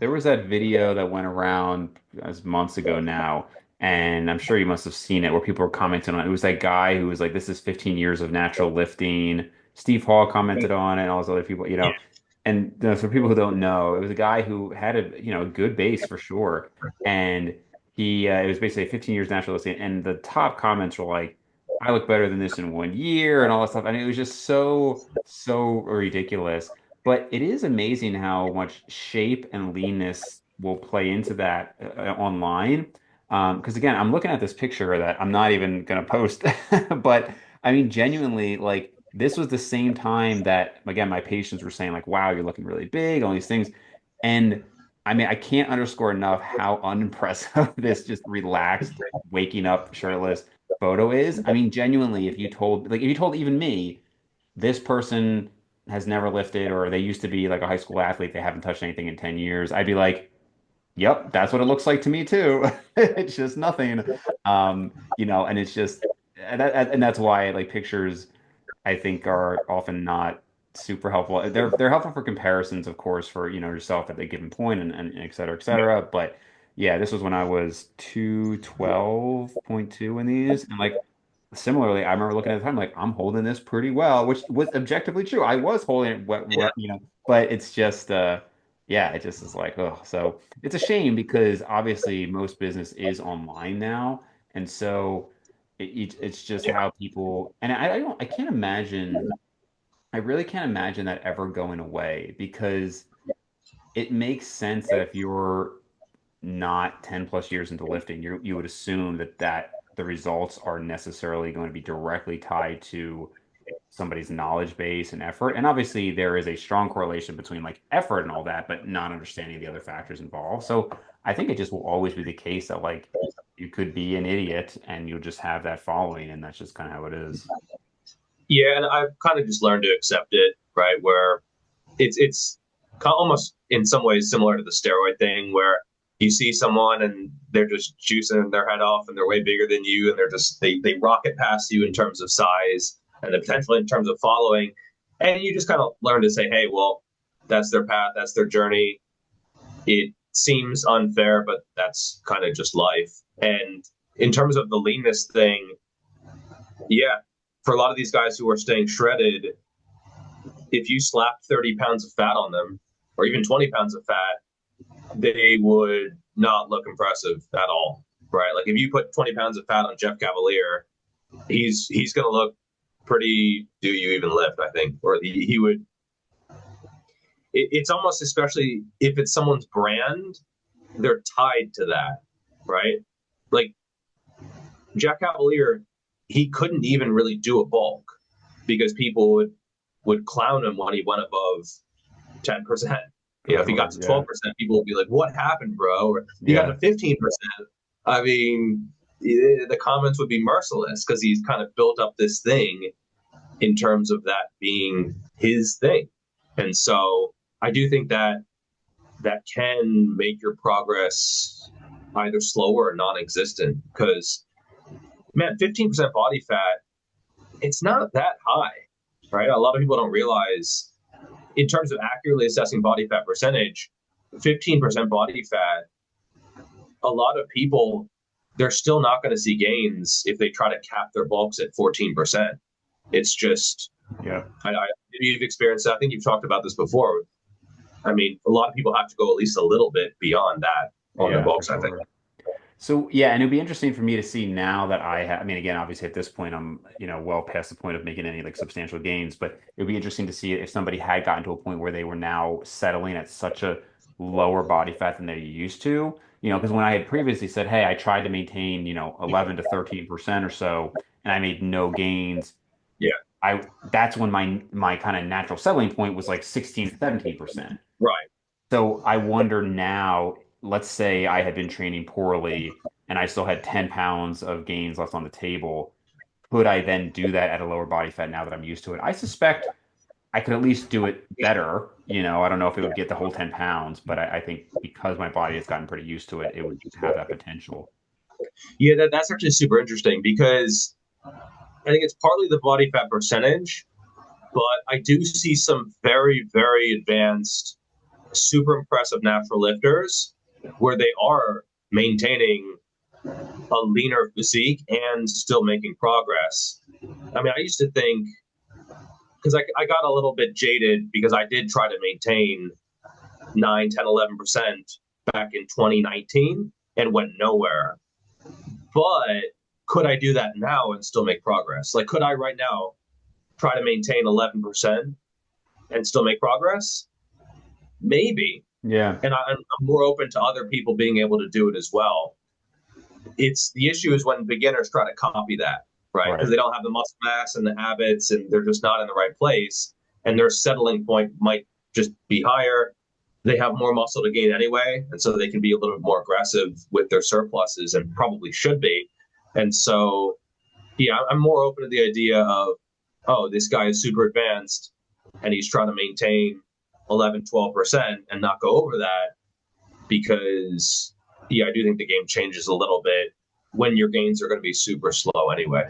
there was that video that went around as months ago now, and I'm sure you must have seen it where people were commenting on it. It was that guy who was like, "This is 15 years of natural lifting." Steve Hall commented on it, and all those other people, Yeah. And for people who don't know, it was a guy who had a good base for sure, and it was basically 15 years natural lifting, and the top comments were like, "I look better than this in 1 year," and all that stuff, and it was just so ridiculous. But it is amazing how much shape and leanness will play into that online. Because again, I'm looking at this picture that I'm not even going to post, but I mean, genuinely, like this was the same time that, again, my patients were saying, like, wow, you're looking really big, all these things. And I mean, I can't underscore enough how unimpressive this just relaxed, waking up shirtless photo is. I mean, genuinely, if you told even me, this person has never lifted or they used to be like a high school athlete, they haven't touched anything in 10 years, I'd be like, yep, that's what it looks like to me too. It's just nothing. And it's just and that's why like pictures I think are often not super helpful. They're helpful for comparisons, of course, for yourself at a given point and et cetera, et cetera. But yeah, this was when I was 212.2 in these. And like similarly, I remember looking at the time like I'm holding this pretty well, which was objectively true. I was holding it Yeah. but it's just yeah, it just is like, oh, so it's a shame because obviously most business is online now. And so it's just Yeah. how people, and I can't imagine, I really can't imagine that ever going away because it makes sense that if you're not 10 plus years into lifting, you would assume that the results are necessarily going to be directly tied to somebody's knowledge base and effort. And obviously there is a strong correlation between like effort and all that, but not understanding the other factors involved. So I think it just will always be the case that like you could be an idiot and you'll just have that following, and that's just kind of how it is. Yeah, and I've kind of just learned to accept it, right? Where it's almost in some ways similar to the steroid thing, where you see someone and they're just juicing their head off and they're way bigger than you, and they rocket past you in terms of size and the potential in terms of following, and you just kind of learn to say, hey, well, that's their path, that's their journey. It seems unfair, but that's kind of just life. And in terms of the leanness thing, yeah, for a lot of these guys who are staying shredded, if you slapped 30 pounds of fat on them, or even 20 pounds of fat, they would not look impressive at all, right? Like if you put 20 pounds of fat on Jeff Cavalier, he's going to look pretty. Do you even lift? I think, or he would. It's almost, especially if it's someone's brand, they're tied to that, right? Like Jeff Cavalier, he couldn't even really do a bulk because people would clown him when he went above 10%. For If he got sure. to Yeah. 12%, people would be like, "What happened, bro?" Or he got Yeah. to 15%. I mean, the comments would be merciless because he's kind of built up this thing in terms of that being his thing, and so I do think that that can make your progress either slower or non-existent because man, 15% body fat, it's not that high, right? A lot of people don't realize in terms of accurately assessing body fat percentage, 15% body fat, a lot of people, they're still not going to see gains if they try to cap their bulks at 14%. It's just, Yeah. you've experienced that. I think you've talked about this before. I mean, a lot of people have to go at least a little bit beyond that on their Yeah, for bulks, I think. sure. So yeah, and it'd be interesting for me to see now that I mean, again, obviously at this point, I'm, well past the point of making any like substantial gains, but it'd be interesting to see if somebody had gotten to a point where they were now settling at such a lower body fat than they used to, because when I had previously said, hey, I tried to maintain, 11 to 13% or so, and I made no gains, Yeah, that's when my kind of natural settling point was like 16, 17%. right. So I wonder now, let's say I had been training poorly and I still had 10 pounds of gains left on the table. Could I then do that at a lower body fat now that I'm used to it? I suspect I could at least do it better. I don't know if it would get the whole 10 pounds, but I think because my body has gotten pretty used to it, it would have that potential. Yeah, that's actually super interesting because I think it's partly the body fat percentage, but I do see some very, very advanced super impressive natural lifters where they are maintaining a leaner physique and still making progress. I mean, I used to think, because I got a little bit jaded because I did try to maintain 9, 10, 11% back in 2019 and went nowhere. But could I do that now and still make progress? Like, could I right now try to maintain 11% and still make progress? Maybe. Yeah. And I'm more open to other people being able to do it as well. It's the issue is when beginners try to copy that, right? Because Right. they don't have the muscle mass and the habits, and they're just not in the right place, and their settling point might just be higher. They have more muscle to gain anyway, and so they can be a little bit more aggressive with their surpluses, and probably should be. And so, yeah, I'm more open to the idea of, oh, this guy is super advanced, and he's trying to maintain 11, 12% and not go over that because, yeah, I do think the game changes a little bit when your gains are going to be super slow anyway.